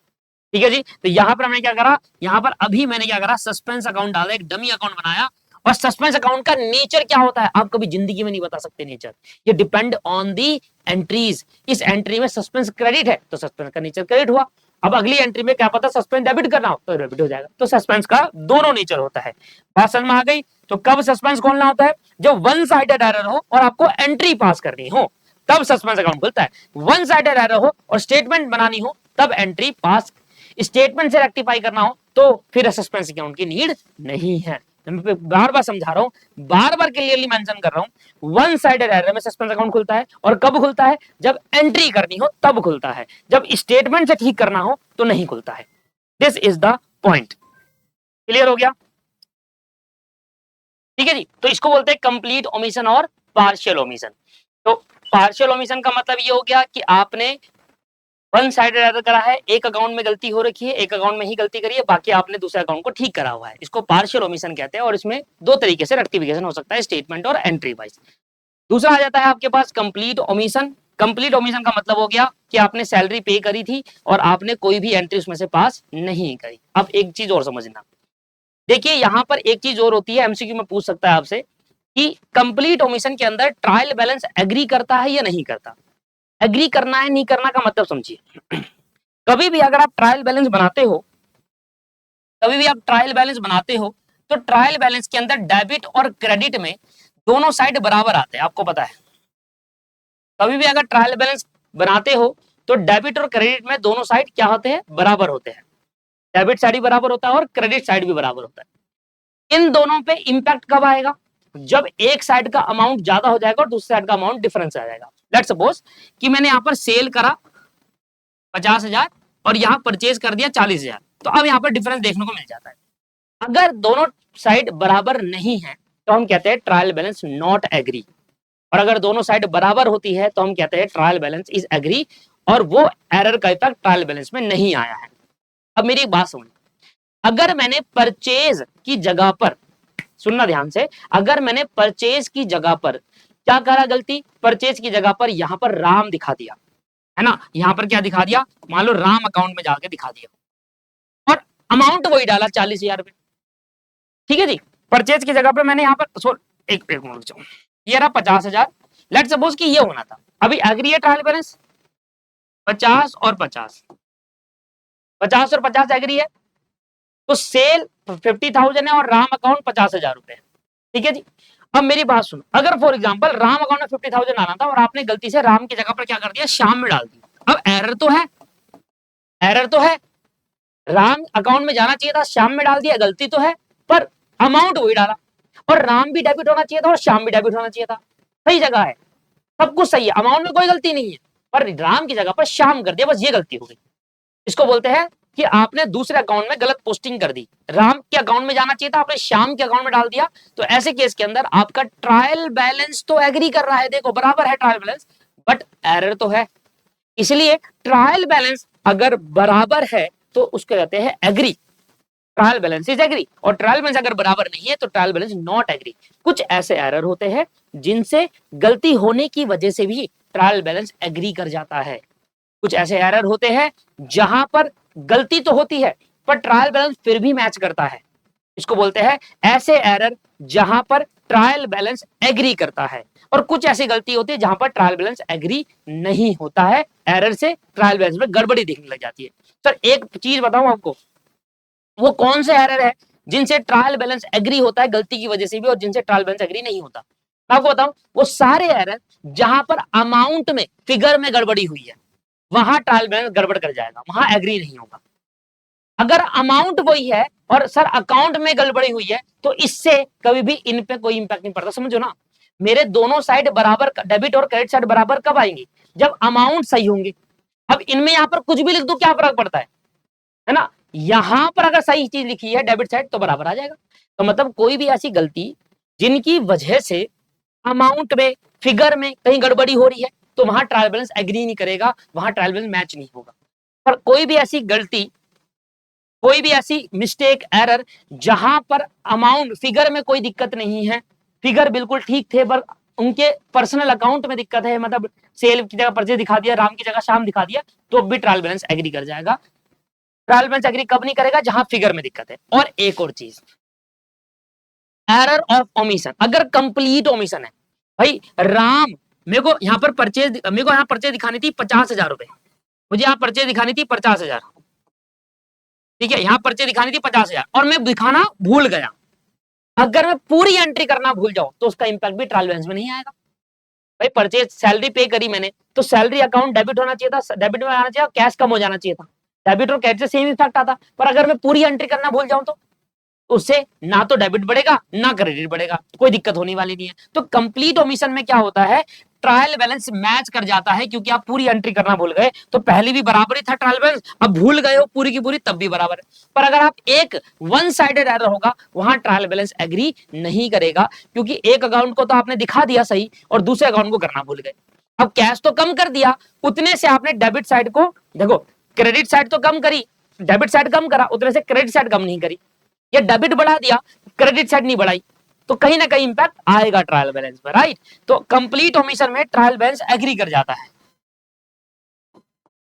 ठीक है जी। तो यहां पर हमने क्या करा, यहां पर अभी मैंने क्या करा, सस्पेंस अकाउंट डाला, एक डमी अकाउंट बनाया। और सस्पेंस अकाउंट का नेचर क्या होता है आप कभी जिंदगी में नहीं बता सकते नेचर, ये डिपेंड ऑन दी एंट्रीज। इस एंट्री में सस्पेंस क्रेडिट है तो सस्पेंस का नेचर क्रेडिट हुआ। अब अगली एंट्री में क्या पता सस्पेंस डेबिट करना हो तो डेबिट हो जाएगा। तो सस्पेंस का दोनों नेचर होता है। बात समझ में आ गई? तो कब सस्पेंस खोलना होता है? जब वन साइडेड एरर हो और आपको एंट्री पास करनी हो, तब सस्पेंस अकाउंट खुलता है। वन साइडेड एरर हो और स्टेटमेंट बनानी हो तब एंट्री पास। स्टेटमेंट से रेक्टिफाई करना हो तो फिर सस्पेंस अकाउंट की नीड नहीं है। मैं बार बार समझा रहा हूँ, बार बार क्लियरली मेंशन कर रहा हूँ, वन साइडेड एरर में सस्पेंस अकाउंट खुलता है। और कब खुलता है? जब एंट्री करनी हो तब खुलता है, जब स्टेटमेंट से ठीक करना हो तो नहीं खुलता है। This is the point. Clear हो गया? ठीक है जी। तो इसको बोलते हैं कंप्लीट ओमिशन और पार्शियल ओमिशन। तो पार्शियल ओमिशन का मतलब ये हो गया कि आपने वन साइडेड एरर करा है, एक अकाउंट में गलती हो रखी है, एक अकाउंट में ही गलती करी है, बाकी आपने दूसरे अकाउंट को ठीक करा हुआ है। इसको पार्शियल ओमिशन कहते हैं और इसमें दो तरीके से रेक्टिफिकेशन हो सकता है, स्टेटमेंट और एंट्री वाइज। दूसरा आ जाता है आपके पास कंप्लीट ओमिशन। कंप्लीट ओमिशन का मतलब हो गया कि आपने सैलरी पे करी थी और आपने कोई भी एंट्री उसमें से पास नहीं करी। अब एक चीज और समझना, देखिए यहां पर एक चीज और होती है, एमसीक्यू में पूछ सकता है आपसे कि कंप्लीट ओमिशन के अंदर ट्रायल बैलेंस एग्री करता है या नहीं करता। एग्री करना है नहीं करना का मतलब समझिए। कभी भी अगर आप ट्रायल बैलेंस बनाते हो, कभी भी आप ट्रायल बैलेंस बनाते हो तो ट्रायल बैलेंस के अंदर डेबिट और क्रेडिट में दोनों साइड बराबर आते हैं, आपको पता है। कभी भी अगर ट्रायल बैलेंस बनाते हो तो डेबिट और क्रेडिट में दोनों साइड क्या होते हैं? बराबर होते हैं। डेबिट साइड भी बराबर होता है और क्रेडिट साइड भी बराबर होता है। इन दोनों पे इंपैक्ट कब आएगा? जब एक साइड का अमाउंट ज्यादा हो जाएगा और दूसरे साइड का अमाउंट डिफरेंस आ जाएगा। लेट्स सपोज कि मैंने यहां पर सेल करा 50,000 और यहां परचेज कर दिया 40,000, तो अब यहां पर डिफरेंस देखने को मिल जाता है। अगर दोनों साइड बराबर नहीं है तो हम कहते हैं ट्रायल बैलेंस नॉट एग्री, और अगर दोनों साइड बराबर होती है तो हम कहते हैं ट्रायल बैलेंस इज एग्री, और वो एरर का इफेक्ट ट्रायल बैलेंस में नहीं आया है। अब मेरी एक बात सुनिए, अगर मैंने परचेज की जगह पर, सुनना ध्यान से, अगर मैंने परचेज की जगह पर क्या करा गलती? परचेज की जगह पर यहां पर राम दिखा दिया, है ना, यहां पर क्या दिखा दिया? मान लो राम अकाउंट में जाके दिखा दिया और अमाउंट वही डाला 40,000 रुपए। ठीक है जी, परचेज की जगह पर मैंने यहाँ पर एक मिनट, ये रहा 50,000। लेट सपोज कि ये होना था। अभी एग्री है ट्रायल बैलेंस 50 और 50, 50 और 50 एग्री है, तो सेल 50,000 है और राम अकाउंट 50,000 रुपए। ठीक है जी। अब मेरी बात सुनो, अगर फॉर एग्जांपल राम अकाउंट में 50,000 आना था और आपने गलती से राम की जगह पर क्या कर दिया? श्याम में डाल दिया। अब एरर तो है, एरर तो है, राम अकाउंट में जाना चाहिए था, श्याम में डाल दिया, गलती तो है, पर अमाउंट वही डाला। और राम भी डेबिट होना चाहिए था और श्याम भी डेबिट होना चाहिए था, सही जगह है, सब कुछ सही है, अमाउंट में कोई गलती नहीं है, पर राम की जगह पर श्याम कर दिया, बस ये गलती हो गई। इसको बोलते हैं कि आपने दूसरे अकाउंट में गलत पोस्टिंग कर दी, राम के अकाउंट में जाना चाहिए था, आपने श्याम के अकाउंट में डाल दिया। तो ऐसे केस के अंदर आपका ट्रायल बैलेंस तो एग्री कर रहा है, देखो बराबर है ट्रायल बैलेंस, बट एरर तो है। इसलिए ट्रायल बैलेंस अगर बराबर है तो उसको कहते हैं agree, trial balance is agree. और ट्रायल बैलेंस अगर बराबर नहीं है तो ट्रायल बैलेंस नॉट एग्री। कुछ ऐसे एरर होते हैं जिनसे गलती होने की वजह से भी ट्रायल बैलेंस एग्री कर जाता है। कुछ ऐसे एरर होते हैं जहां पर गलती तो होती है पर ट्रायल बैलेंस फिर भी मैच करता है, इसको बोलते हैं ऐसे एरर जहां पर ट्रायल बैलेंस एग्री करता है। और कुछ ऐसी गलती होती है जहां पर ट्रायल बैलेंस एग्री नहीं होता है, एरर से ट्रायल बैलेंस में गड़बड़ी दिखने लग जाती है। सर एक चीज बताऊं आपको, वो कौन से एरर है जिनसे ट्रायल बैलेंस एग्री होता है गलती की वजह से भी और जिनसे ट्रायल बैलेंस एग्री नहीं होता? मैं आपको बताऊं, वो सारे एरर जहां पर अमाउंट में, फिगर में गड़बड़ी हुई है, वहां ट्रायल बैलेंस गड़बड़ कर जाएगा, वहां एग्री नहीं होगा। अगर अमाउंट वही है और सर अकाउंट में गड़बड़ी हुई है तो इससे कभी भी इन पे कोई इंपैक्ट नहीं पड़ता, समझो ना। मेरे दोनों साइड बराबर, डेबिट और क्रेडिट साइड बराबर कब आएंगे? जब अमाउंट सही होंगे। अब इनमें यहां पर कुछ भी लिख दो, क्या फर्क पड़ता है ना? यहां पर अगर सही चीज लिखी है डेबिट साइड तो बराबर आ जाएगा। तो मतलब कोई भी ऐसी गलती जिनकी वजह से अमाउंट में, फिगर में कहीं गड़बड़ी हो रही है तो वहां ट्रायल बैलेंस एग्री नहीं करेगा, वहां ट्रायल बैलेंस मैच नहीं होगा। पर कोई भी ऐसी गलती, कोई भी ऐसी मिस्टेक, एरर जहां पर अमाउंट, फिगर में कोई दिक्कत नहीं है, फिगर बिल्कुल ठीक थे, पर उनके पर्सनल अकाउंट में दिक्कत है, मतलब सेल की जगह परचेज दिखा दिया, राम की जगह शाम दिखा दिया, तो भी ट्रायल बैलेंस एग्री कर जाएगा। ट्रायल बैलेंस एग्री कब नहीं करेगा? जहां फिगर में दिक्कत है। और एक और चीज, एरर ऑफ ओमिशन। अगर कंप्लीट ओमिशन है, भाई राम, मेरे को यहाँ पर परचेज, मेरे को यहाँ परचेज दिखानी थी 50,000 रुपए, मुझे यहाँ परचेज दिखानी थी 50,000, ठीक है, यहाँ परचेज दिखानी थी 50,000 और मैं दिखाना भूल गया। अगर मैं पूरी एंट्री करना भूल जाऊं तो उसका इंपैक्ट भी ट्रायल बैलेंस में नहीं आएगा। भाई परचेज सैलरी पे करी मैंने, तो सैलरी अकाउंट डेबिट होना चाहिए था, डेबिट में आना चाहिए, कैश कम हो जाना चाहिए था। डेबिट और कैश से सेम इफेक्ट आता, पर अगर मैं पूरी एंट्री करना भूल जाऊं तो उससे ना तो डेबिट बढ़ेगा ना क्रेडिट बढ़ेगा, कोई दिक्कत होने वाली नहीं है। तो कंप्लीट ओमिशन में क्या होता है, ट्रायल बैलेंस मैच कर जाता है, क्योंकि आप पूरी एंट्री करना भूल गए तो पहले भी बराबर ही था ट्रायल बैलेंस, अब भूल गए हो पूरी की पूरी तब भी बराबर है। पर अगर आप एक वन साइडेड एरर होगा, वहां ट्रायल बैलेंस एग्री नहीं करेगा, क्योंकि एक अकाउंट को तो आपने दिखा दिया सही और दूसरे अकाउंट को करना भूल गए। अब कैश तो कम कर दिया, उतने से आपने डेबिट साइड को देखो, क्रेडिट साइड तो कम करी, डेबिट साइड कम करा, उतने से क्रेडिट साइड कम नहीं करी, या डेबिट बढ़ा दिया क्रेडिट साइड नहीं बढ़ाई, तो कहीं ना कहीं इंपैक्ट आएगा ट्रायल बैलेंस पर, राइट। तो कंप्लीट ओमिशन में ट्रायल बैलेंस एग्री कर जाता है,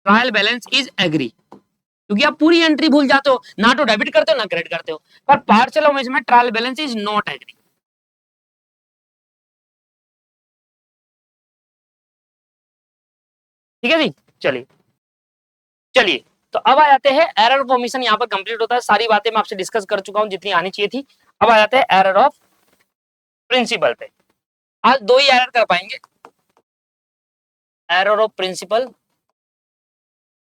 ट्रायल बैलेंस इज एग्री, क्योंकि आप पूरी एंट्री भूल जाते हो, ना तो डेबिट करते हो ना क्रेडिट करते हो। पर पार्शियल ओमिशन में trial balance is not agree. ठीक है जी, चलिए चलिए। तो अब आ जाते हैं एरर ऑफ ओमिशन, यहाँ पर कंप्लीट होता है, सारी बातें मैं आपसे डिस्कस कर चुका हूं जितनी आनी चाहिए थी। अब आ जाते हैं एरर ऑफ प्रिंसिपल पे। आज दो ही एरर कर पाएंगे, एरर ऑफ प्रिंसिपल,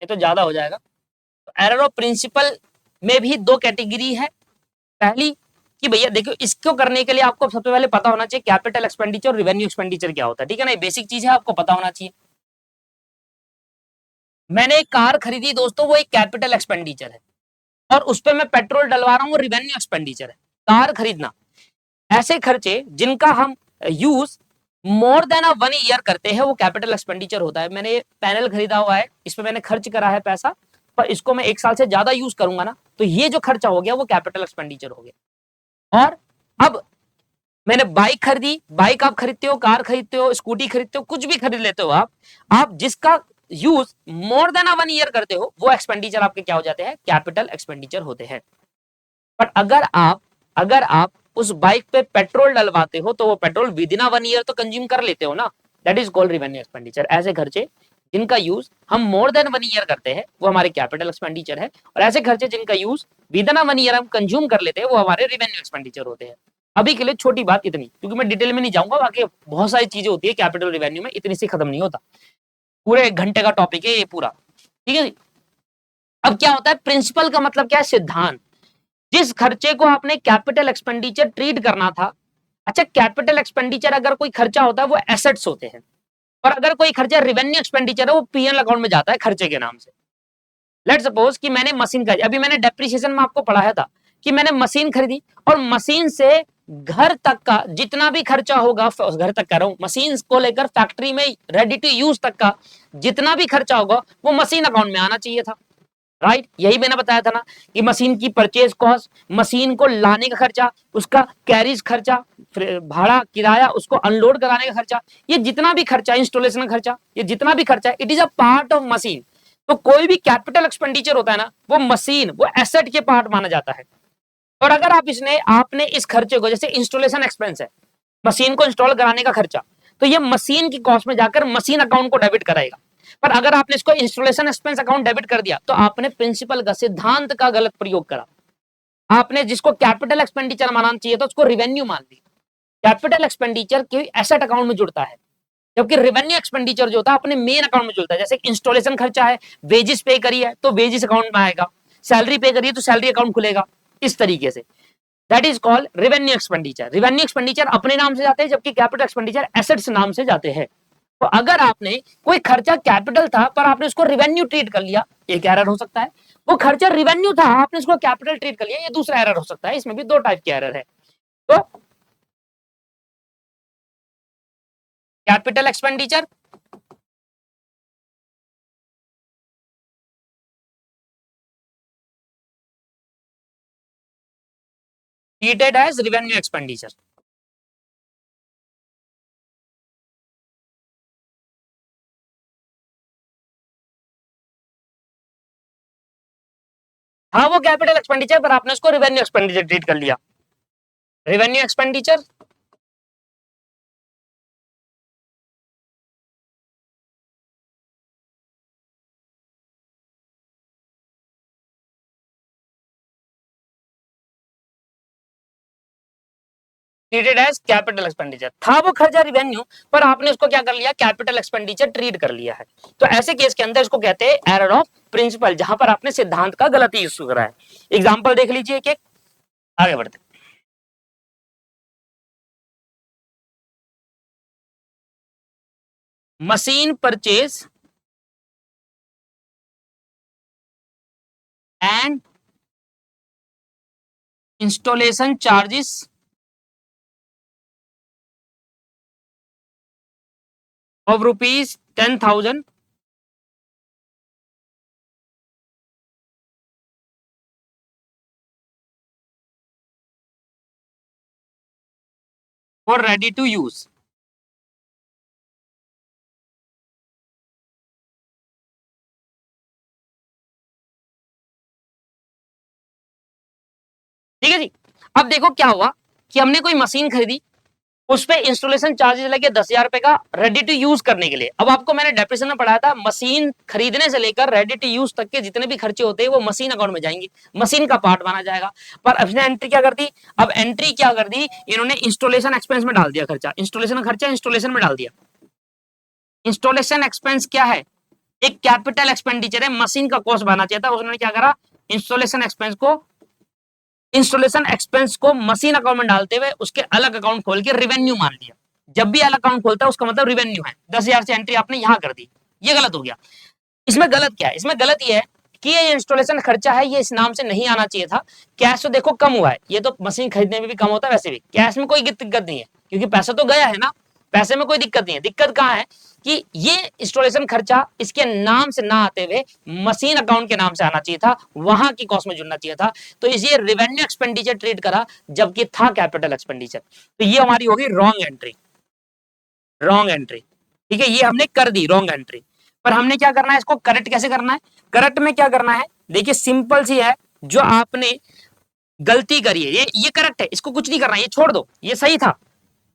ये तो ज्यादा हो जाएगा। तो एरर ऑफ प्रिंसिपल में भी दो कैटेगरी है। पहली कि भैया देखो, इसको करने के लिए आपको सबसे पहले पता होना चाहिए कैपिटल एक्सपेंडिचर और रेवेन्यू एक्सपेंडिचर क्या होता है, ठीक है ना, ये बेसिक चीज है, आपको पता होना चाहिए। मैंने एक कार खरीदी दोस्तों, वो एक कैपिटल एक्सपेंडिचर है, और उस पर मैं पेट्रोल डलवा रहा हूँ, वो रेवेन्यू एक्सपेंडिचर है। कार खरीदना, ऐसे खर्चे जिनका हम यूज मोर देन 1 ईयर करते हैं, वो कैपिटल एक्सपेंडिचर होता है। मैंने पैनल खरीदा हुआ है, इस पर मैंने खर्च करा है पैसा, पर इसको मैं 1 साल से ज्यादा यूज करूंगा ना, तो ये जो खर्चा हो गया वो कैपिटल एक्सपेंडिचर हो गया। और अब मैंने बाइक खरीदी, बाइक आप खरीदते हो, कार खरीदते हो, स्कूटी खरीदते हो, कुछ भी खरीद लेते हो आप जिसका यूज मोर देन 1 ईयर करते हो, वो एक्सपेंडिचर आपके क्या हो जाते हैं, कैपिटल एक्सपेंडिचर होते हैं। बट अगर आप उस बाइक पे पेट्रोल डलवाते हो, तो वो पेट्रोल विद इन 1 ईयर तो कंज्यूम कर लेते हो ना, that is called revenue expenditure. ऐसे खर्चे जिनका यूज हम मोर देन 1 ईयर करते हैं, वो हमारे कैपिटल एक्सपेंडिचर है, और ऐसे खर्चे जिनका यूज विद इन 1 ईयर हम कंज्यूम कर लेते हैं, वो हमारे रेवेन्यू एक्सपेंडिचर होते हैं। अभी के लिए छोटी बात इतनी, क्योंकि मैं डिटेल में नहीं जाऊंगा, बाकी बहुत सारी चीजें होती है कैपिटल रेवेन्यू में, इतनी से खत्म नहीं होता, पूरे 1 घंटे का टॉपिक है ये पूरा। ठीक है। अब क्या होता है, प्रिंसिपल का मतलब क्या है, सिद्धांत। जिस खर्चे को आपने कैपिटल एक्सपेंडिचर ट्रीट करना था, अच्छा कैपिटल एक्सपेंडिचर अगर कोई खर्चा होता है वो एसेट्स होते हैं, और अगर कोई खर्चा रेवेन्यू एक्सपेंडिचर है वो पीएनएल अकाउंट में जाता है खर्चे के नाम से। लेट सपोज कि मैंने मशीन खरीदी, अभी मैंने डेप्रिसिएशन में आपको पढ़ाया था कि मैंने मशीन खरीदी, और मशीन से घर तक का जितना भी खर्चा होगा, घर तक कर रहा हूं, मशीन को लेकर फैक्ट्री में रेडी टू यूज तक का जितना भी खर्चा होगा वो मशीन अकाउंट में आना चाहिए था, राइट। यही मैंने बताया था ना कि मशीन की परचेज कॉस्ट, मशीन को लाने का खर्चा, उसका कैरिज खर्चा, भाड़ा किराया, उसको अनलोड कराने का खर्चा, ये जितना भी खर्चा, इंस्टॉलेशन का खर्चा, ये जितना भी खर्चा, it is a part of machine. तो कोई भी कैपिटल एक्सपेंडिचर होता है ना, वो मशीन, वो एसेट के पार्ट माना जाता है। और अगर आप इसने आपने इस खर्चे को, जैसे इंस्टॉलेशन एक्सपेंस है, मशीन को इंस्टॉल कराने का खर्चा, तो ये मशीन की कॉस्ट में जाकर मशीन अकाउंट को डेबिट कराएगा। पर अगर आपने इसको इंस्टॉलेशन एक्सपेंस अकाउंट डेबिट कर दिया, तो आपने प्रिंसिपल का, सिद्धांत का गलत प्रयोग करा। आपने जिसको कैपिटल एक्सपेंडिचर मानना चाहिए था, उसको रिवेन्यू मान लिया। कैपिटल एक्सपेंडिचर के एसेट अकाउंट में जुड़ता है, जबकि रेवेन्यू एक्सपेंडिचर जो होता है अपने मेन अकाउंट में जुड़ता है। जैसे इंस्टॉलेशन खर्चा है, वेजिस पे करी है तो वेजिस अकाउंट में आएगा, सैलरी पे करी है तो सैलरी अकाउंट खुलेगा, इस तरीके से। That is called revenue expenditure. Revenue expenditure अपने नाम से जाते हैं, जबकि कैपिटल एक्सपेंडिचर एसेट्स नाम से जाते हैं। तो अगर आपने कोई खर्चा कैपिटल था पर आपने उसको रिवेन्यू ट्रीट कर लिया, एक एरर हो सकता है। वो खर्चा रिवेन्यू था, आपने उसको कैपिटल ट्रीट कर लिया, ये दूसरा एरर हो सकता है। इसमें भी दो टाइप के एरर है। तो capital expenditure treated as revenue expenditure. हाँ वो कैपिटल एक्सपेंडिचर, पर आपने उसको रेवेन्यू एक्सपेंडिचर ट्रीट कर लिया। Revenue expenditure treated as capital expenditure. था वो खर्चा रिवेन्यू, पर आपने उसको क्या कर लिया, कैपिटल एक्सपेंडिचर ट्रीट कर लिया है। तो ऐसे केस के अंदर इसको कहते हैं एरर ऑफ प्रिंसिपल, जहां पर आपने सिद्धांत का गलत यूज करा है। एग्जांपल देख लीजिए एक एक, आगे बढ़ते। Machine purchase and installation charges of rupees 10,000 for ready to use। ठीक है जी। अब देखो क्या हुआ कि हमने कोई मशीन खरीदी, उस पे इंस्टॉलेशन चार्जेस लगे 10,000 रुपए का रेडी टू यूज करने के लिए। अब आपको मैंने डेफिनेशन में पढ़ाया था, मशीन खरीदने से लेकर रेडी टू यूज तक के जितने भी खर्चे होते हैं वो मशीन अकाउंट में जाएंगे, मशीन का पार्ट माना जाएगा। पर अब एंट्री क्या कर दी, अब एंट्री क्या कर दी इन्होंने, इंस्टॉलेशन एक्सपेंस में डाल दिया खर्चा, इंस्टॉलेशन खर्चा इंस्टॉलेशन में डाल दिया। इंस्टॉलेशन एक्सपेंस क्या है, एक कैपिटल एक्सपेंडिचर है, मशीन का कॉस्ट बना चाहिए था, उन्होंने क्या करा, इंस्टॉलेशन एक्सपेंस को मशीन अकाउंट में डालते हुए उसके अलग अकाउंट खोल के रिवेन्यू मान लिया। जब भी अलग अकाउंट खोलता है उसका मतलब रिवेन्यू है। 10,000 से एंट्री आपने यहां कर दी, ये गलत हो गया। इसमें गलत क्या है, इसमें गलत ये है कि ये इंस्टॉलेशन खर्चा है, ये इस नाम से नहीं आना चाहिए था। कैश तो देखो कम हुआ है, ये तो मशीन खरीदने में भी कम होता है, वैसे भी कैश में कोई दिक्कत नहीं है क्योंकि पैसा तो गया है ना, पैसे में कोई दिक्कत नहीं है। दिक्कत कहां है कि ये इंस्टॉलेशन खर्चा इसके नाम से ना आते हुए मशीन अकाउंट के नाम से आना चाहिए था, वहां की कॉस्ट में जुड़ना चाहिए था। तो इसे रेवेन्यू एक्सपेंडिचर ट्रीट करा जबकि था कैपिटल एक्सपेंडिचर। तो ये हमारी होगी रॉन्ग एंट्री, रॉन्ग एंट्री। ठीक है, ये हमने कर दी रॉन्ग एंट्री। पर हमने क्या करना है, इसको करेक्ट कैसे करना है, करेक्ट में क्या करना है, देखिए सिंपल सी है, जो आपने गलती करी है ये करेक्ट है, इसको कुछ नहीं करना, ये छोड़ दो, ये सही था।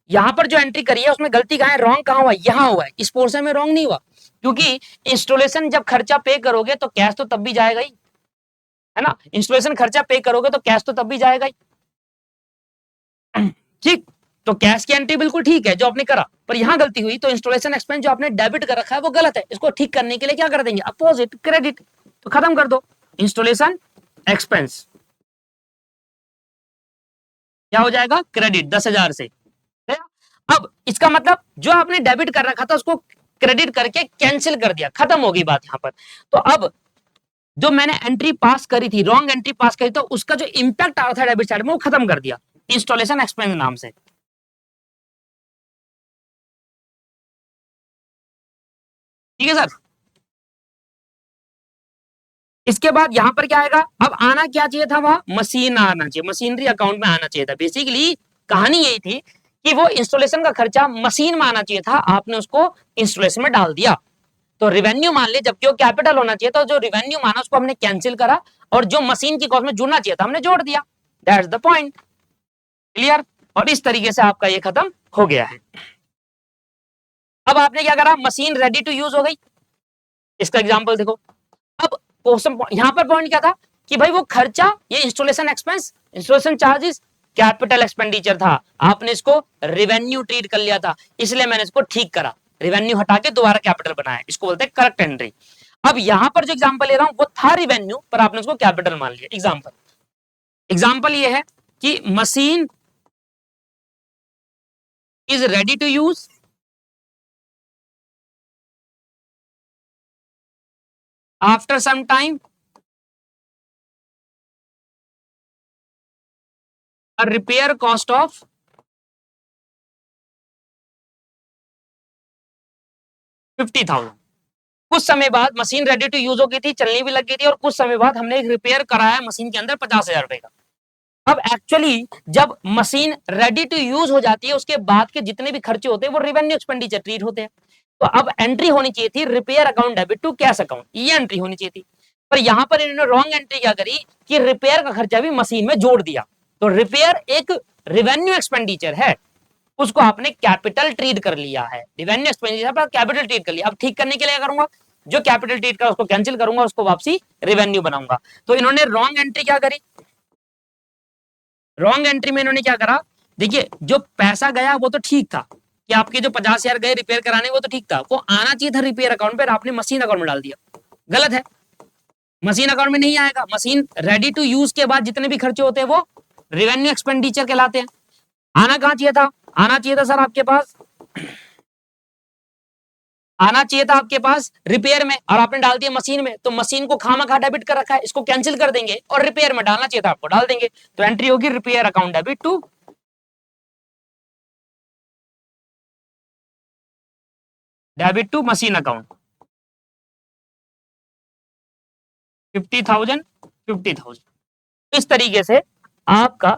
यहां पर जो एंट्री करी है उसमें गलती कहां है, रॉन्ग कहां हुआ, यहां हुआ है, इस पोर्शन में रॉन्ग नहीं हुआ। क्योंकि इंस्टॉलेशन जब खर्चा पे करोगे तो कैश तो तब भी जाएगा ही, है ना, इंस्टॉलेशन खर्चा पे करोगे तो कैश तो तब भी जाएगा ही। ठीक, तो कैश की एंट्री बिल्कुल ठीक है जो आपने करा, पर यहां गलती हुई। तो इंस्टॉलेशन एक्सपेंस जो आपने डेबिट कर रखा है वो गलत है, इसको ठीक करने के लिए क्या कर देंगे, अपोजिट क्रेडिट, तो खत्म कर दो। इंस्टॉलेशन एक्सपेंस क्या हो जाएगा, क्रेडिट 10,000 से। अब इसका मतलब जो आपने डेबिट कर रखा था उसको क्रेडिट करके कैंसिल कर दिया, खत्म होगी बात यहां पर। तो अब जो मैंने एंट्री पास करी थी, रॉन्ग एंट्री पास करी, तो उसका जो इंपैक्ट आ रहा था डेबिट साइड में वो खत्म कर दिया इंस्टॉलेशन एक्सपेंस नाम से। ठीक है सर। इसके बाद यहां पर क्या आएगा, अब आना क्या चाहिए था, वह मशीन आना चाहिए, मशीनरी अकाउंट में आना चाहिए था। बेसिकली कहानी यही थी कि वो इंस्टॉलेशन का खर्चा मशीन में आना चाहिए था, आपने उसको इंस्टॉलेशन में डाल दिया। तो रिवेन्यू मान ले, जबकि वो कैपिटल होना चाहिए था, जो रिवेन्यू माना उसको हमने कैंसिल करा, और जो मशीन की कॉस्ट में जुड़ना चाहिए था हमने जोड़ दिया। That's the point, clear. और इस तरीके से आपका ये खत्म हो गया है। अब आपने क्या करा, मशीन रेडी टू यूज हो गई, इसका एग्जांपल देखो। अब क्वेश्चन यहां पर पॉइंट क्या था कि भाई वो खर्चा, ये installation expense, installation charges capital expenditure था, आपने इसको रेवेन्यू ट्रीट कर लिया था, इसलिए मैंने इसको ठीक करा, रेवेन्यू हटा के दोबारा कैपिटल बनाया, इसको बोलते हैं करेक्ट एंट्री। अब यहां पर जो एग्जांपल ले रहा हूं वो था रेवेन्यू, पर आपने उसको कैपिटल मान लिया। एग्जांपल ये है कि machine is ready to use after some time, a repair cost of 50,000। कुछ समय बाद मशीन रेडी टू यूज हो गई थी, चलनी भी लग गई थी, और कुछ समय बाद हमने एक रिपेयर कराया मशीन के अंदर 50,000 रुपए का। अब एक्चुअली जब मशीन रेडी टू यूज हो जाती है उसके बाद के जितने भी खर्चे होते हैं वो रेवेन्यू एक्सपेंडिचर ट्रीट होते हैं। तो अब एंट्री होनी चाहिए थी repair account debit to cash account, ये एंट्री होनी चाहिए थी। पर यहां पर इन्होंने रॉन्ग एंट्री क्या करी कि रिपेयर का खर्चा भी मशीन में जोड़ दिया। तो रिपेयर एक रेवेन्यू एक्सपेंडिचर है, उसको आपने कैपिटल ट्रीट कर लिया है, रेवेन्यू एक्सपेंडिचर पर कैपिटल ट्रीट कर लिया। अब ठीक करने के लिए क्या करूंगा, जो कैपिटल ट्रीट करा उसको कैंसिल करूंगा, उसको वापसी रेवेन्यू बनाऊंगा। तो इन्होंने रॉन्ग एंट्री क्या करी, रॉन्ग एंट्री में इन्होंने क्या करा, देखिए जो पैसा गया वो तो ठीक था कि आपके जो 50,000 गए रिपेयर कराने वो तो ठीक था, वो आना चाहिए था रिपेयर अकाउंट पे, आपने मशीन अकाउंट में डाल दिया, गलत है। मशीन अकाउंट में नहीं आएगा, मशीन रेडी टू यूज के बाद जितने भी खर्चे होते हैं वो रेवेन्यू एक्सपेंडिचर कहलाते हैं। आना कहाँ चाहिए था, आना चाहिए था सर आपके पास, आना चाहिए था आपके पास रिपेयर में, और आपने डाल दिया मशीन में, तो मशीन को खामखा डेबिट कर रखा है, इसको कैंसिल कर देंगे और रिपेयर में डालना चाहिए था आपको, डाल देंगे। तो एंट्री होगी repair account debit to machine account 50,000 50,000। इस तरीके से आपका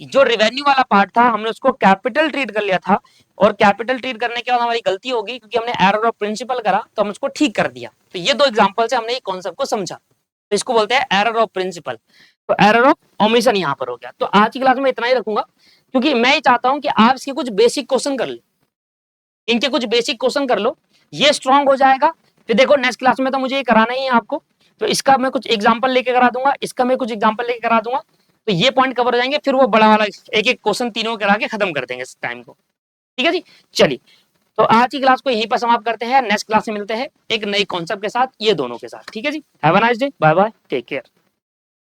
जो रेवेन्यू वाला पार्ट था हमने उसको कैपिटल ट्रीट कर लिया था, और कैपिटल ट्रीट करने के बाद हमारी गलती होगी क्योंकि हमने एरर ऑफ प्रिंसिपल करा, तो हम उसको ठीक कर दिया। तो ये दो एग्जांपल से हमने ये कॉन्सेप्ट को समझा, तो इसको बोलते हैं एरर ऑफ प्रिंसिपल। तो एरर ऑफ ओमिशन यहाँ पर हो गया। तो आज की क्लास में इतना ही रखूंगा, क्योंकि मैं ये चाहता हूं कि आप इसके कुछ बेसिक क्वेश्चन कर लो, इनके कुछ बेसिक क्वेश्चन कर लो, ये स्ट्रांग हो जाएगा। फिर देखो नेक्स्ट क्लास में तो मुझे ये कराना ही है आपको, तो इसका मैं कुछ एग्जांपल लेके करा दूंगा, इसका मैं कुछ एग्जांपल लेके करा दूंगा, तो ये पॉइंट कवर हो जाएंगे। फिर वो बड़ा वाला एक एक क्वेश्चन तीनों करा के खत्म कर देंगे इस टाइम को। ठीक है जी, चलिए तो आज की क्लास को यहीं पर समाप्त करते हैं, नेक्स्ट क्लास में मिलते हैं एक नई कॉन्सेप्ट के साथ, ये दोनों के साथ। ठीक है जी, have a nice day, bye bye, take care.